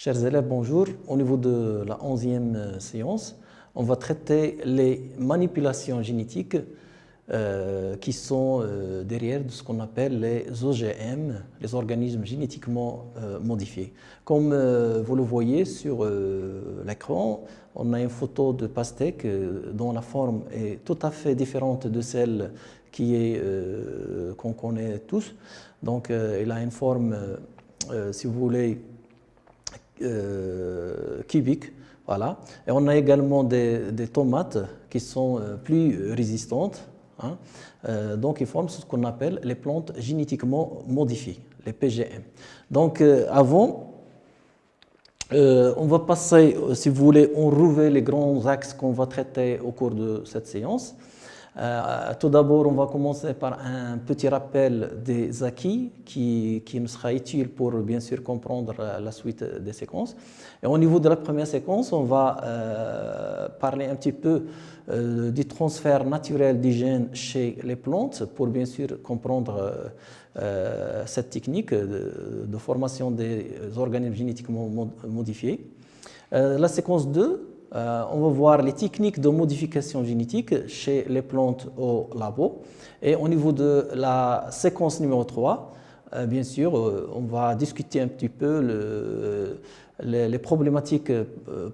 Chers élèves, bonjour. Au niveau de la 11e séance, on va traiter les manipulations génétiques qui sont derrière ce qu'on appelle les OGM, les organismes génétiquement modifiés. Comme vous le voyez sur l'écran, on a une photo de pastèque dont la forme est tout à fait différente de celle qu'on connaît tous. Donc, elle a une forme, si vous voulez, cubique, voilà. Et on a également des tomates qui sont plus résistantes, hein. Donc ils forment ce qu'on appelle les plantes génétiquement modifiées, les PGM. Donc avant, on va passer, si vous voulez, on revêt les grands axes qu'on va traiter au cours de cette séance. Tout d'abord, on va commencer par un petit rappel des acquis qui nous sera utile pour bien sûr comprendre la suite des séquences. Et au niveau de la première séquence, on va parler un petit peu du transfert naturel des gènes chez les plantes pour bien sûr comprendre cette technique de formation des organismes génétiquement modifiés. La séquence 2, on va voir les techniques de modification génétique chez les plantes au labo. Et au niveau de la séquence numéro 3, bien sûr, on va discuter un petit peu les problématiques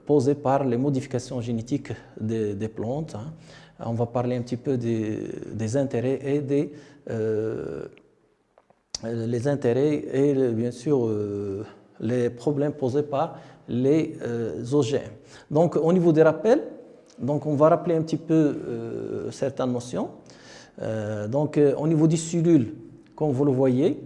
posées par les modifications génétiques des plantes, hein. On va parler un petit peu des intérêts et les intérêts et bien sûr les problèmes posés par les OGM. Donc, au niveau des rappels, donc on va rappeler un petit peu certaines notions. Au niveau des cellules, comme vous le voyez,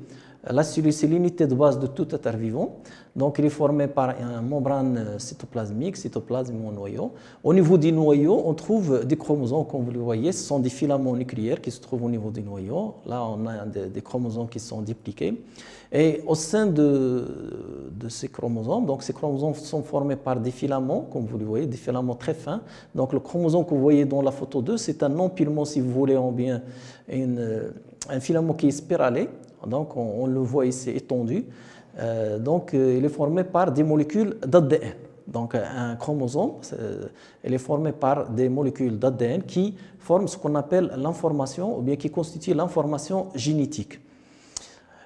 la cellule, c'est l'unité de base de tout être vivant. Donc, il est formé par une membrane cytoplasmique, cytoplasme ou noyau. Au niveau du noyau, on trouve des chromosomes, comme vous le voyez, ce sont des filaments nucléaires qui se trouvent au niveau du noyau. Là, on a des chromosomes qui sont dupliqués. Et au sein de ces chromosomes, donc ces chromosomes sont formés par des filaments, comme vous le voyez, des filaments très fins. Donc, le chromosome que vous voyez dans la photo 2, c'est un empilement, si vous voulez, ou bien un filament qui est spiralé. Donc, on le voit ici étendu. Il est formé par des molécules d'ADN. Donc, un chromosome, il est formé par des molécules d'ADN qui forment ce qu'on appelle l'information, ou bien qui constitue l'information génétique.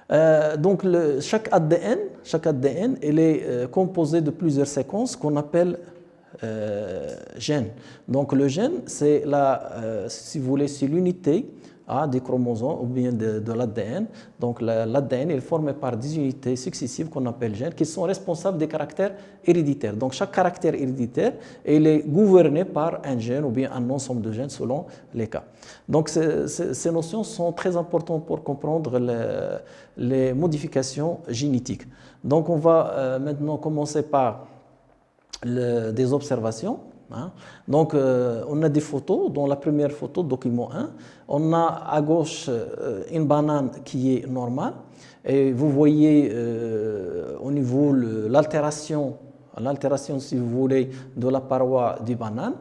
Chaque ADN, il est composé de plusieurs séquences qu'on appelle gènes. Donc, le gène, c'est si vous voulez, c'est l'unité des chromosomes ou bien de l'ADN. Donc l'ADN est formé par des unités successives qu'on appelle gènes qui sont responsables des caractères héréditaires. Donc chaque caractère héréditaire il est gouverné par un gène ou bien un ensemble de gènes selon les cas. Donc ces notions sont très importantes pour comprendre les modifications génétiques. Donc on va maintenant commencer par des observations. Donc, on a des photos. Dans la première photo, document 1, on a à gauche une banane qui est normale. Et vous voyez au niveau l'altération, si vous voulez, de la paroi du banane.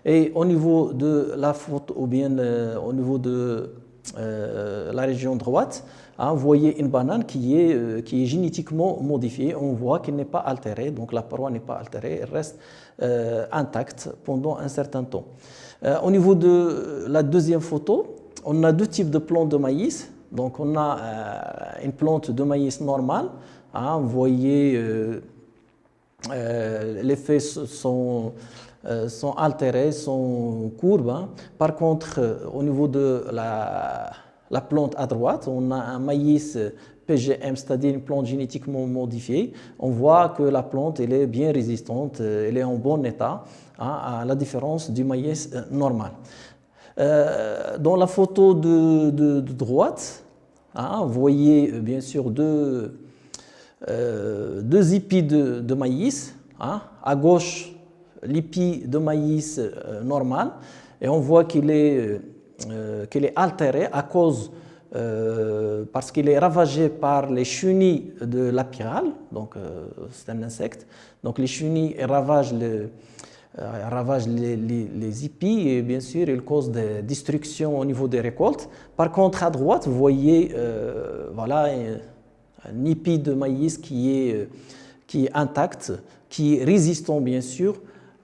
Et au niveau de la photo, ou bien au niveau de la région droite, vous voyez une banane qui est génétiquement modifiée. On voit qu'elle n'est pas altérée, donc la paroi n'est pas altérée, elle reste intacte pendant un certain temps. Au niveau de la deuxième photo, on a deux types de plantes de maïs. Donc on a une plante de maïs normale. Vous voyez, les feuilles sont altérées, sont courbes. Par contre, au niveau de la plante à droite, on a un maïs PGM, c'est-à-dire une plante génétiquement modifiée. On voit que la plante elle est bien résistante, elle est en bon état, à la différence du maïs normal. Dans la photo de droite, vous voyez bien sûr deux épis de maïs. À gauche, l'épi de maïs normal, et on voit qu'il est altéré à cause parce qu'il est ravagé par les chenilles de l'apirale, donc c'est un insecte. Donc les chenilles ravagent les épis et bien sûr ils causent des destructions au niveau des récoltes. Par contre à droite vous voyez voilà un épi de maïs qui qui est intact, qui est résistant bien sûr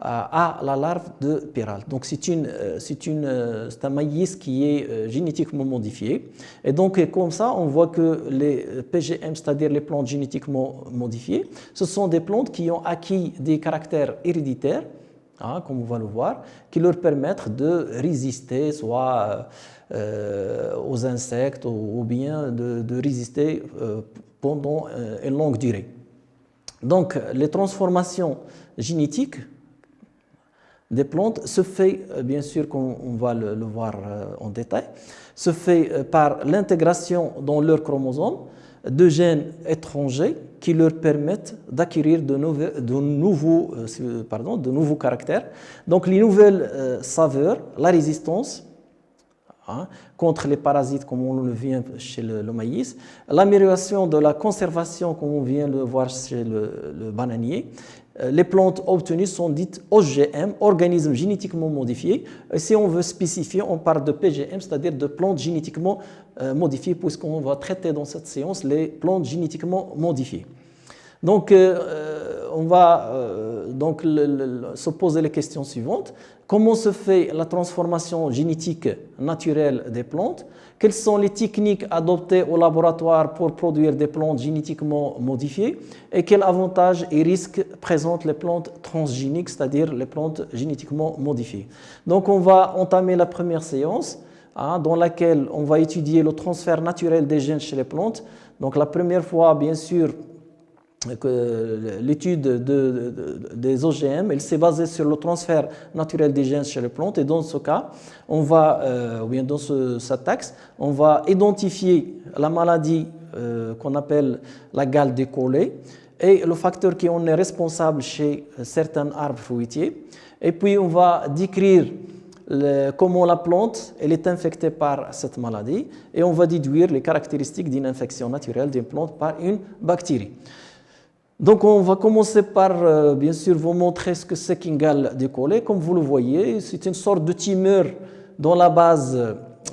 à la larve de pyrale. Donc c'est un maïs qui est génétiquement modifié. Et donc comme ça, on voit que les PGM, c'est-à-dire les plantes génétiquement modifiées, ce sont des plantes qui ont acquis des caractères héréditaires, hein, comme on va le voir, qui leur permettent de résister soit aux insectes ou bien de résister pendant une longue durée. Donc les transformations génétiques des plantes se fait, bien sûr, comme on va le voir en détail, se fait par l'intégration dans leurs chromosomes de gènes étrangers qui leur permettent d'acquérir de nouveaux caractères. Donc les nouvelles saveurs, la résistance contre les parasites comme on le vient chez le maïs, l'amélioration de la conservation comme on vient de le voir chez le bananier. Les plantes obtenues sont dites OGM, organismes génétiquement modifiés. Et si on veut spécifier, on parle de PGM, c'est-à-dire de plantes génétiquement modifiées, puisqu'on va traiter dans cette séance les plantes génétiquement modifiées. Donc, on va se poser les questions suivantes. Comment se fait la transformation génétique naturelle des plantes? Quelles sont les techniques adoptées au laboratoire pour produire des plantes génétiquement modifiées? Et quels avantages et risques présentent les plantes transgéniques, c'est-à-dire les plantes génétiquement modifiées? Donc, on va entamer la première séance dans laquelle on va étudier le transfert naturel des gènes chez les plantes. Donc, la première fois, bien sûr, l'étude des OGM, elle s'est basée sur le transfert naturel des gènes chez les plantes, et dans ce cas, on va, ou bien dans cet axe, on va identifier la maladie qu'on appelle la gale décollée et le facteur qui en est responsable chez certains arbres fruitiers, et puis on va décrire comment la plante elle est infectée par cette maladie, et on va déduire les caractéristiques d'une infection naturelle d'une plante par une bactérie. Donc on va commencer par, bien sûr, vous montrer ce que c'est qu'une gale décollée. Comme vous le voyez, c'est une sorte de tumeur dans la base,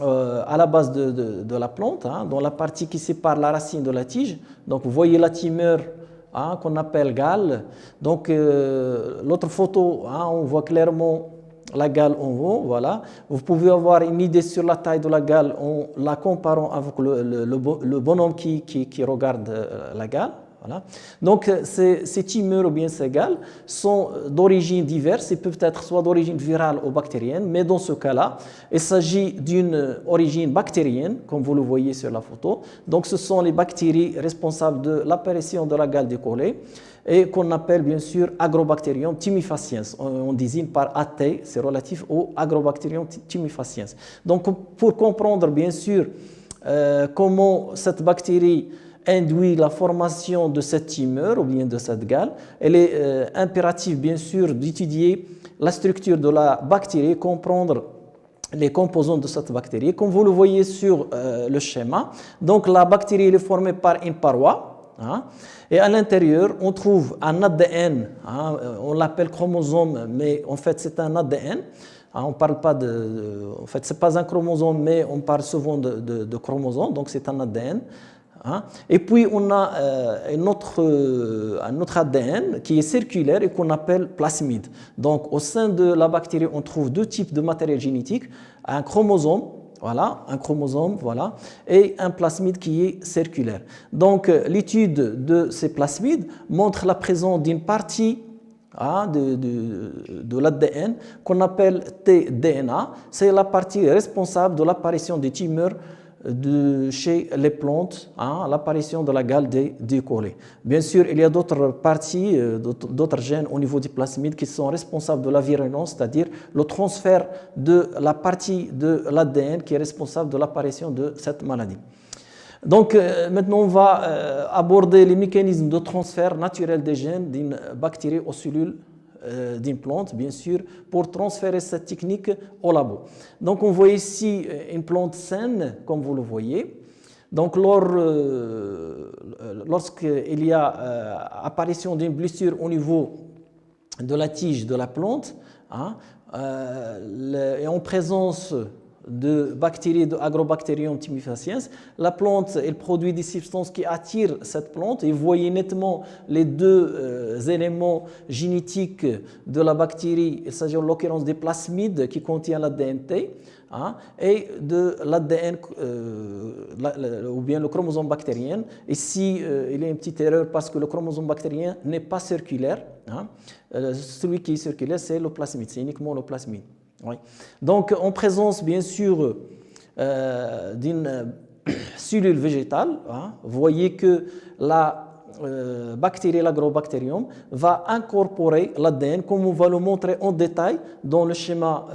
à la base de la plante, dans la partie qui sépare la racine de la tige. Donc vous voyez la tumeur qu'on appelle gale. Donc l'autre photo, on voit clairement la gale en haut, voilà. Vous pouvez avoir une idée sur la taille de la gale en la comparant avec le bonhomme qui regarde la gale. Voilà. Donc ces tumeurs ou bien ces gales sont d'origine diverse et peuvent être soit d'origine virale ou bactérienne, mais dans ce cas-là, il s'agit d'une origine bactérienne, comme vous le voyez sur la photo. Donc ce sont les bactéries responsables de l'apparition de la gale décollée et qu'on appelle bien sûr Agrobacterium tumefaciens. On désigne par AT, c'est relatif au Agrobacterium tumefaciens. Donc pour comprendre bien sûr comment cette bactérie induit la formation de cette tumeur ou bien de cette gale, il est impératif bien sûr d'étudier la structure de la bactérie, comprendre les composants de cette bactérie. Comme vous le voyez sur le schéma, donc la bactérie est formée par une paroi, et à l'intérieur on trouve un ADN, on l'appelle chromosome, mais en fait c'est un ADN. On parle pas en fait c'est pas un chromosome, mais on parle souvent de chromosome, donc c'est un ADN. Et puis on a un autre ADN qui est circulaire et qu'on appelle plasmide. Donc au sein de la bactérie, on trouve deux types de matériel génétique, un chromosome, voilà, et un plasmide qui est circulaire. Donc l'étude de ces plasmides montre la présence d'une partie de l'ADN qu'on appelle tDNA. C'est la partie responsable de l'apparition des tumeurs chez les plantes, l'apparition de la gale décollée. Bien sûr, il y a d'autres parties, d'autres gènes au niveau du plasmide qui sont responsables de la virulence, c'est-à-dire le transfert de la partie de l'ADN qui est responsable de l'apparition de cette maladie. Donc maintenant, on va aborder les mécanismes de transfert naturel des gènes d'une bactérie aux cellules d'une plante, bien sûr, pour transférer cette technique au labo. Donc on voit ici une plante saine, comme vous le voyez. Donc lorsqu'il y a apparition d'une blessure au niveau de la tige de la plante, et en présence de bactéries de Agrobacterium timifaciens. La plante, elle produit des substances qui attirent cette plante. Et vous voyez nettement les deux éléments génétiques de la bactérie. Il s'agit en l'occurrence des plasmides qui contiennent l'ADN-T et de l'ADN ou bien le chromosome bactérien. Ici, il y a une petite erreur parce que le chromosome bactérien n'est pas circulaire. Celui qui est circulaire, c'est le plasmide, c'est uniquement le plasmide. Oui. Donc, en présence, bien sûr, d'une cellule végétale, vous voyez que la bactérie, l'Agrobacterium, va incorporer l'ADN, comme on va le montrer en détail dans le schéma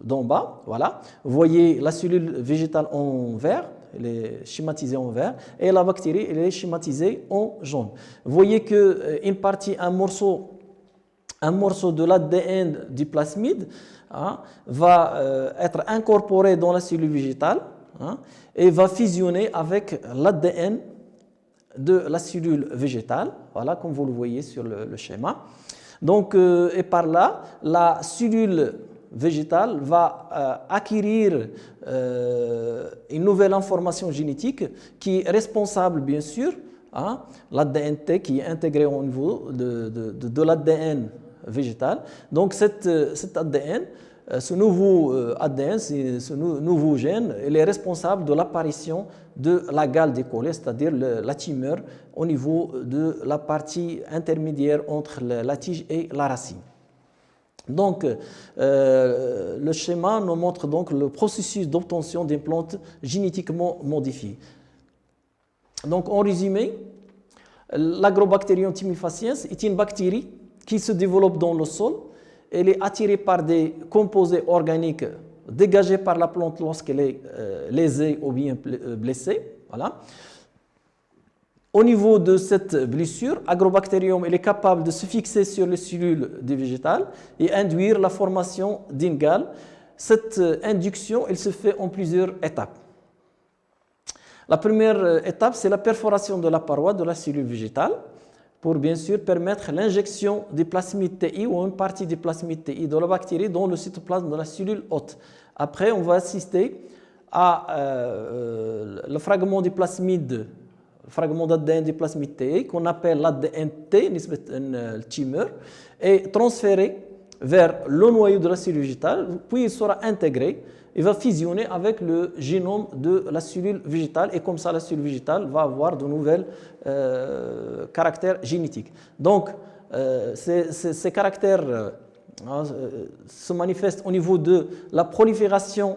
d'en bas. Voilà. Vous voyez la cellule végétale en vert, elle est schématisée en vert, et la bactérie, elle est schématisée en jaune. Vous voyez qu'une partie, un morceau de l'ADN du plasmide va être incorporé dans la cellule végétale et va fusionner avec l'ADN de la cellule végétale, voilà, comme vous le voyez sur le schéma. Donc, et par là, la cellule végétale va acquérir une nouvelle information génétique qui est responsable, bien sûr, l'ADN-T qui est intégré au niveau de l'ADN végétal. Donc cet ADN, ce nouveau ADN, ce nouveau gène, il est responsable de l'apparition de la gale décollée, c'est-à-dire la tumeur au niveau de la partie intermédiaire entre la tige et la racine. Donc, le schéma nous montre donc le processus d'obtention d'une plante génétiquement modifiée. Donc, en résumé, l'Agrobacterium timifaciens est une bactérie qui se développe dans le sol. Elle est attirée par des composés organiques dégagés par la plante lorsqu'elle est lésée ou bien blessée. Voilà. Au niveau de cette blessure, Agrobacterium est capable de se fixer sur les cellules du végétal et induire la formation d'une gale. Cette induction, elle se fait en plusieurs étapes. La première étape, c'est la perforation de la paroi de la cellule végétale pour bien sûr permettre l'injection des plasmides TI ou une partie des plasmides TI de la bactérie dans le cytoplasme de la cellule hôte. Après, on va assister à le fragment des plasmides, le fragment d'ADN des plasmides TI qu'on appelle l'ADN-T, une tumeur, est transféré vers le noyau de la cellule végétale, puis il sera intégré. Il va fusionner avec le génome de la cellule végétale et comme ça la cellule végétale va avoir de nouvelles caractères génétiques. Donc ces caractères se manifestent au niveau de la prolifération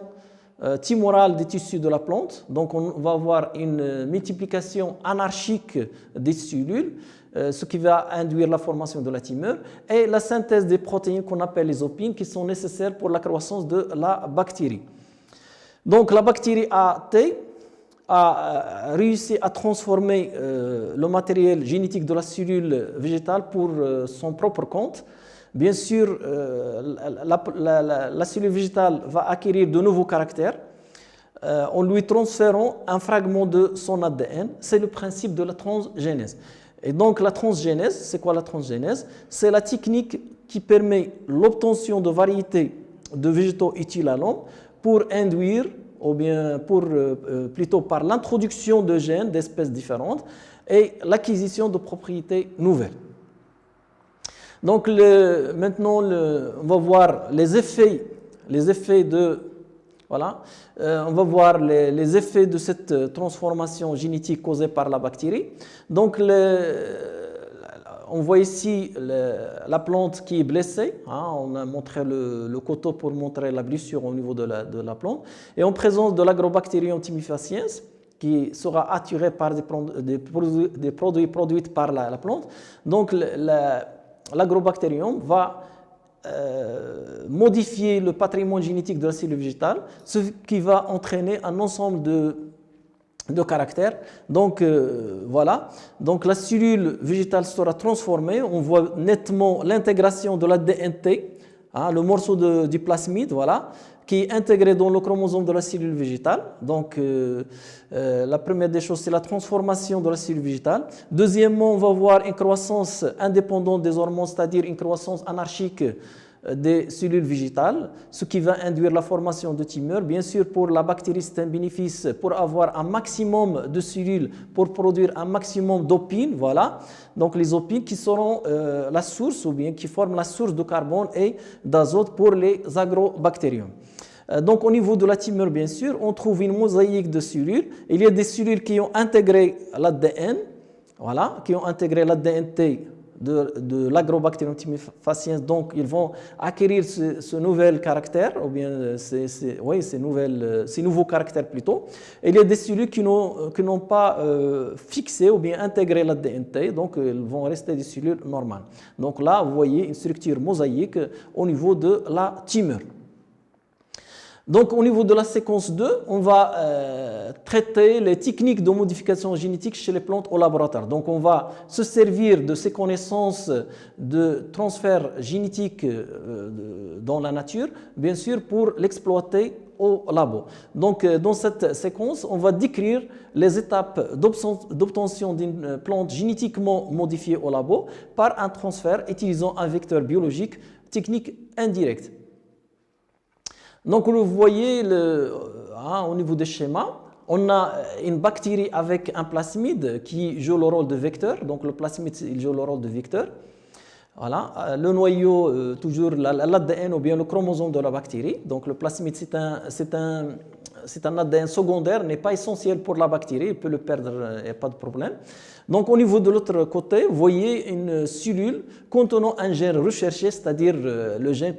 tumorale des tissus de la plante. Donc on va avoir une multiplication anarchique des cellules, ce qui va induire la formation de la tumeur, et la synthèse des protéines qu'on appelle les opines qui sont nécessaires pour la croissance de la bactérie. Donc la bactérie AT a réussi à transformer le matériel génétique de la cellule végétale pour son propre compte. Bien sûr, la cellule végétale va acquérir de nouveaux caractères en lui transférant un fragment de son ADN. C'est le principe de la transgénèse. Et donc la transgénèse, c'est quoi la transgénèse? C'est la technique qui permet l'obtention de variétés de végétaux utiles à l'homme pour induire, ou bien plutôt par l'introduction de gènes d'espèces différentes et l'acquisition de propriétés nouvelles. Donc maintenant, on va voir les effets de... Voilà. On va voir les effets de cette transformation génétique causée par la bactérie. Donc, on voit ici la plante qui est blessée. On a montré le couteau pour montrer la blessure au niveau de la plante. Et en présence de l'Agrobacterium timifaciens, qui sera attiré par des produits produits par la plante. Donc, l'Agrobacterium va modifier le patrimoine génétique de la cellule végétale, ce qui va entraîner un ensemble de caractères. Donc voilà, donc la cellule végétale sera transformée, on voit nettement l'intégration de l'ADN-T, le morceau du plasmide, voilà, qui est intégré dans le chromosome de la cellule végétale. Donc la première des choses, c'est la transformation de la cellule végétale. Deuxièmement, on va voir une croissance indépendante des hormones, c'est-à-dire une croissance anarchique des cellules végétales, ce qui va induire la formation de tumeurs. Bien sûr, pour la bactérie, c'est un bénéfice pour avoir un maximum de cellules, pour produire un maximum d'opines, voilà. Donc les opines qui seront la source ou bien qui forment la source de carbone et d'azote pour les agrobactériums. Donc au niveau de la tumeur, bien sûr, on trouve une mosaïque de cellules. Il y a des cellules qui ont intégré l'ADN, voilà, qui ont intégré l'ADN-T de l'Agrobacterium timifaciens, donc ils vont acquérir ce nouvel caractère, ou bien ces nouveaux caractères plutôt. Et il y a des cellules qui n'ont pas fixé ou bien intégré l'ADN-T, donc elles vont rester des cellules normales. Donc là, vous voyez une structure mosaïque au niveau de la tumeur. Donc, au niveau de la séquence 2, on va traiter les techniques de modification génétique chez les plantes au laboratoire. Donc, on va se servir de ces connaissances de transfert génétique dans la nature, bien sûr, pour l'exploiter au labo. Donc, dans cette séquence, on va décrire les étapes d'obtention d'une plante génétiquement modifiée au labo par un transfert utilisant un vecteur biologique, technique indirecte. Donc, vous voyez au niveau des schémas, on a une bactérie avec un plasmide qui joue le rôle de vecteur. Donc, le plasmide il joue le rôle de vecteur. Voilà. Le noyau, toujours l'ADN ou bien le chromosome de la bactérie. Donc, le plasmide, c'est un ADN secondaire, n'est pas essentiel pour la bactérie. Il peut le perdre, il n'y a pas de problème. Donc, au niveau de l'autre côté, vous voyez une cellule contenant un gène recherché, c'est-à-dire le gène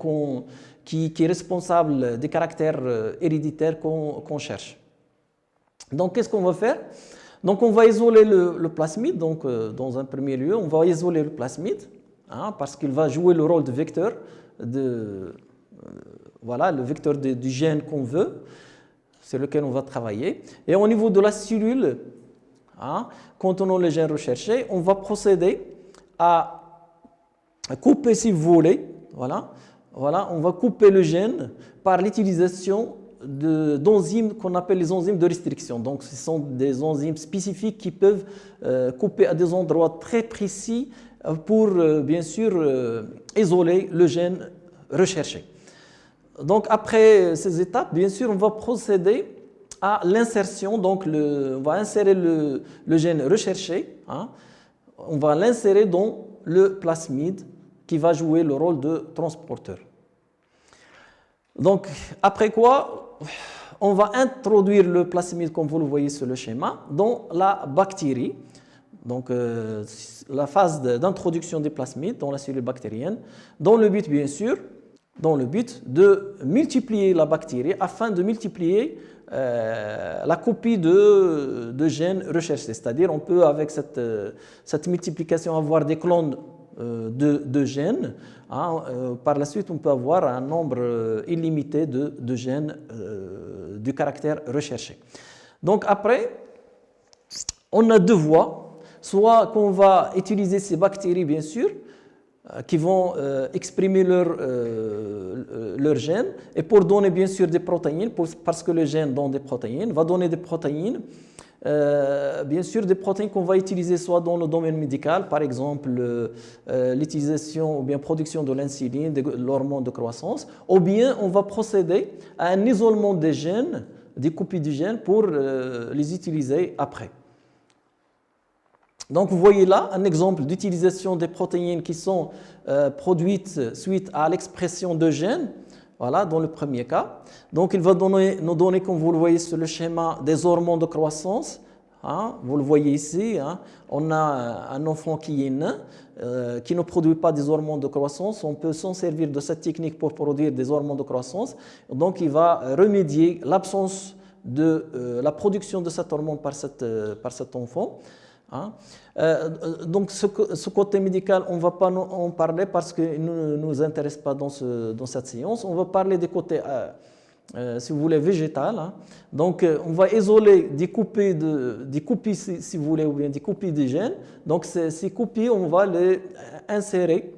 qui est responsable des caractères héréditaires qu'on cherche. Donc, qu'est-ce qu'on va faire? Donc, on va isoler le plasmide. Donc, dans un premier lieu, on va isoler le plasmide parce qu'il va jouer le rôle de vecteur, voilà, le vecteur du gène qu'on veut, sur lequel on va travailler. Et au niveau de la cellule, contenant le gène recherché, on va procéder à couper, si vous voulez, voilà, on va couper le gène par l'utilisation d'enzymes qu'on appelle les enzymes de restriction. Donc, ce sont des enzymes spécifiques qui peuvent couper à des endroits très précis pour, bien sûr, isoler le gène recherché. Donc, après ces étapes, bien sûr, on va procéder à l'insertion. Donc, on va insérer le gène recherché. On va l'insérer dans le plasmide qui va jouer le rôle de transporteur. Donc, après quoi, on va introduire le plasmide, comme vous le voyez sur le schéma, dans la bactérie. Donc, la phase d'introduction des plasmides dans la cellule bactérienne, dans le but, bien sûr, de multiplier la bactérie afin de multiplier la copie de gènes recherchés. C'est-à-dire, on peut, avec cette multiplication, avoir des clones de gènes. Par la suite, on peut avoir un nombre illimité de gènes du caractère recherché. Donc après, on a deux voies. Soit qu'on va utiliser ces bactéries, bien sûr, qui vont exprimer leur gène, et pour donner bien sûr des protéines, parce que le gène donne des protéines, va donner des protéines. Bien sûr, des protéines qu'on va utiliser soit dans le domaine médical, par exemple l'utilisation ou bien production de l'insuline, de l'hormone de croissance, ou bien on va procéder à un isolement des gènes, des copies du gène pour les utiliser après. Donc vous voyez là un exemple d'utilisation des protéines qui sont produites suite à l'expression de gènes. Voilà, dans le premier cas. Donc, il va nous donner, comme vous le voyez sur le schéma, des hormones de croissance. Vous le voyez ici. On a un enfant qui est nain, qui ne produit pas des hormones de croissance. On peut s'en servir de cette technique pour produire des hormones de croissance. Donc, il va remédier l'absence de la production de cette hormone par cet enfant. Donc ce côté médical, on ne va pas en parler parce qu'il ne nous intéresse pas dans cette séance. On va parler des côtés, si vous voulez, végétal. Donc on va isoler des copies, si vous voulez, ou bien des copies des gènes. Donc ces copies, on va les insérer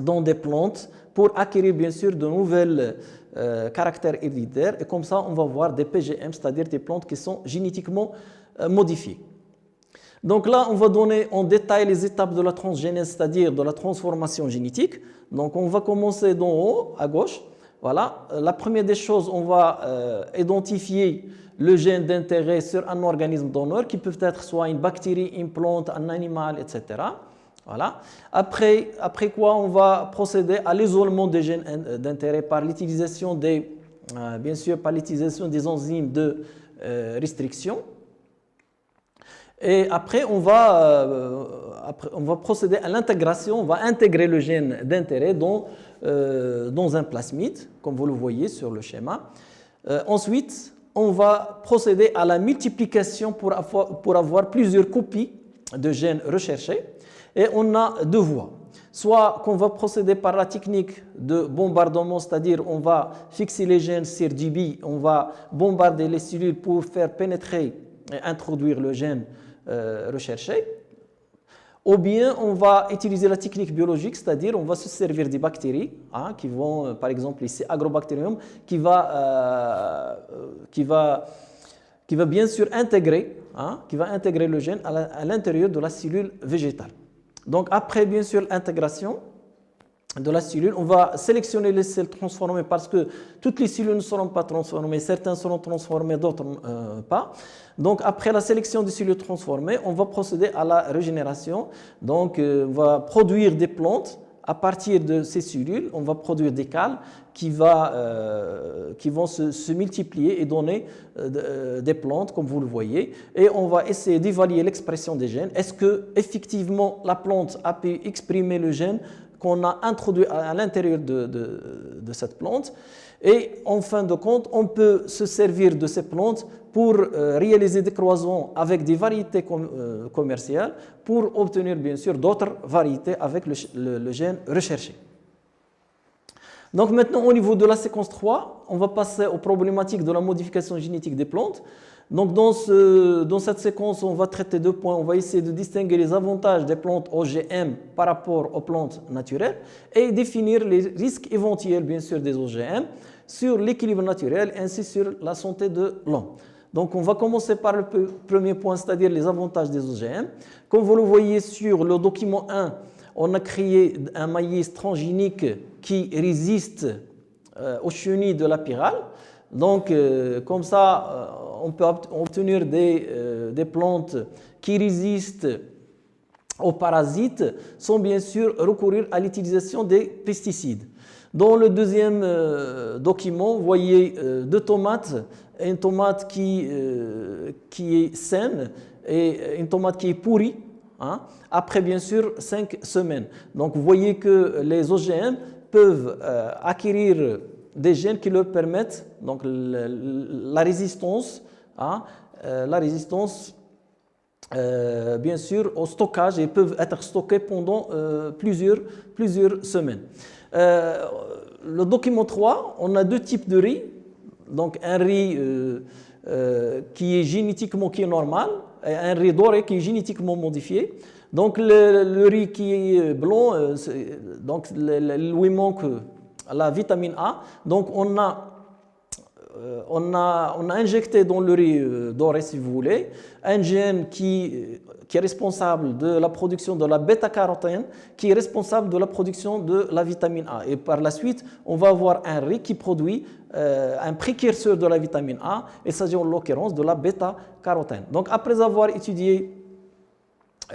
dans des plantes pour acquérir bien sûr de nouvelles caractères héréditaires. Et comme ça, on va voir des PGM, c'est-à-dire des plantes qui sont génétiquement modifiées. Donc là, on va donner en détail les étapes de la transgénèse, c'est-à-dire de la transformation génétique. Donc on va commencer d'en haut, à gauche. Voilà. La première des choses, on va identifier le gène d'intérêt sur un organisme donneur qui peut être soit une bactérie, une plante, un animal, etc. Voilà. Après quoi, on va procéder à l'isolement des gènes d'intérêt par l'utilisation bien sûr, par l'utilisation des enzymes de restriction. Et après, on va procéder à l'intégration, on va intégrer le gène d'intérêt dans un plasmide, comme vous le voyez sur le schéma. Ensuite, on va procéder à la multiplication pour avoir plusieurs copies de gènes recherchés. Et on a deux voies. Soit qu'on va procéder par la technique de bombardement, c'est-à-dire on va fixer les gènes sur du billes, on va bombarder les cellules pour faire pénétrer et introduire le gène recherché. Ou bien on va utiliser la technique biologique, c'est-à-dire on va se servir des bactéries, qui vont, par exemple ici Agrobacterium, qui va bien sûr intégrer le gène à l'intérieur de la cellule végétale. Donc après bien sûr l'intégration de la cellule, on va sélectionner les cellules transformées parce que toutes les cellules ne seront pas transformées, certaines seront transformées, d'autres pas. Donc après la sélection des cellules transformées, on va procéder à la régénération. Donc on va produire des plantes à partir de ces cellules, on va produire des cales qui vont se multiplier et donner des plantes, comme vous le voyez. Et on va essayer d'évaluer l'expression des gènes. Est-ce que effectivement la plante a pu exprimer le gène qu'on a introduit à l'intérieur de cette plante? Et en fin de compte, on peut se servir de ces plantes pour réaliser des croisements avec des variétés commerciales pour obtenir bien sûr d'autres variétés avec le gène recherché. Donc maintenant au niveau de la séquence 3, on va passer aux problématiques de la modification génétique des plantes. Donc dans cette séquence, on va traiter deux points. On va essayer de distinguer les avantages des plantes OGM par rapport aux plantes naturelles et définir les risques éventuels bien sûr des OGM sur l'équilibre naturel ainsi sur la santé de l'homme. Donc on va commencer par le premier point, c'est-à-dire les avantages des OGM. Comme vous le voyez sur le document 1, on a créé un maïs transgénique qui résiste aux chenilles de la pyrale. Donc comme ça, on peut obtenir des plantes qui résistent aux parasites sans bien sûr recourir à l'utilisation des pesticides. Dans le deuxième document, vous voyez deux tomates, une tomate qui est saine et une tomate qui est pourrie, après bien sûr 5 semaines. Donc vous voyez que les OGM peuvent acquérir des gènes qui leur permettent donc la résistance, bien sûr au stockage et peuvent être stockés pendant plusieurs semaines. Le document 3, on a deux types de riz, donc un riz qui est génétiquement normal et un riz doré qui est génétiquement modifié. Donc le riz qui est blanc, donc lui manque la vitamine A. Donc on a injecté dans le riz doré, si vous voulez, un gène qui est responsable de la production de la bêta-carotène, qui est responsable de la production de la vitamine A. Et par la suite, on va avoir un riz qui produit un précurseur de la vitamine A, il s'agit en l'occurrence de la bêta-carotène. Donc après avoir étudié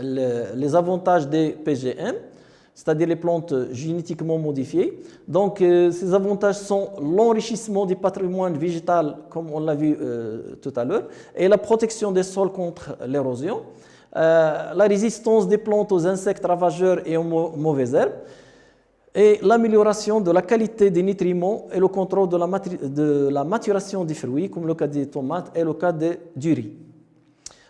les avantages des PGM, c'est-à-dire les plantes génétiquement modifiées. Donc, ces avantages sont l'enrichissement du patrimoine végétal, comme on l'a vu tout à l'heure, et la protection des sols contre l'érosion, la résistance des plantes aux insectes ravageurs et aux mauvaises herbes, et l'amélioration de la qualité des nutriments et le contrôle de la maturation des fruits, comme le cas des tomates et le cas du riz.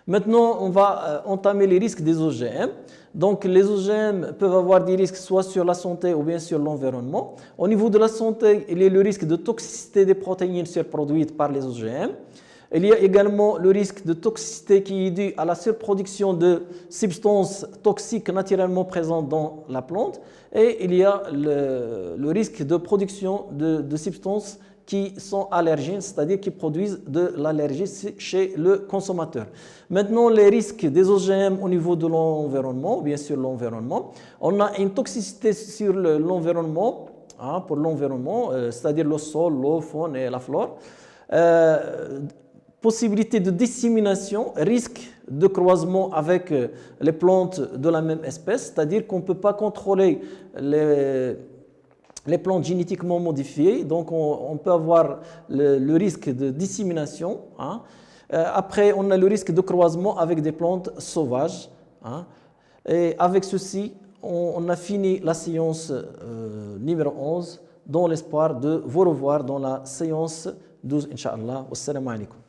Maintenant, on va entamer les risques des OGM. Donc, les OGM peuvent avoir des risques soit sur la santé ou bien sur l'environnement. Au niveau de la santé, il y a le risque de toxicité des protéines surproduites par les OGM. Il y a également le risque de toxicité qui est dû à la surproduction de substances toxiques naturellement présentes dans la plante. Et il y a le risque de production de substances qui sont allergènes, c'est-à-dire qui produisent de l'allergie chez le consommateur. Maintenant, les risques des OGM au niveau de l'environnement, bien sûr l'environnement. On a une toxicité sur l'environnement, pour l'environnement, c'est-à-dire le sol, l'eau, faune et la flore. Possibilité de dissémination, risque de croisement avec les plantes de la même espèce, c'est-à-dire qu'on ne peut pas contrôler les plantes génétiquement modifiées, donc on peut avoir le risque de dissémination. Après, on a le risque de croisement avec des plantes sauvages. Et avec ceci, on a fini la séance numéro 11, dans l'espoir de vous revoir dans la séance 12, Inch'Allah. Wassalamu alaikum.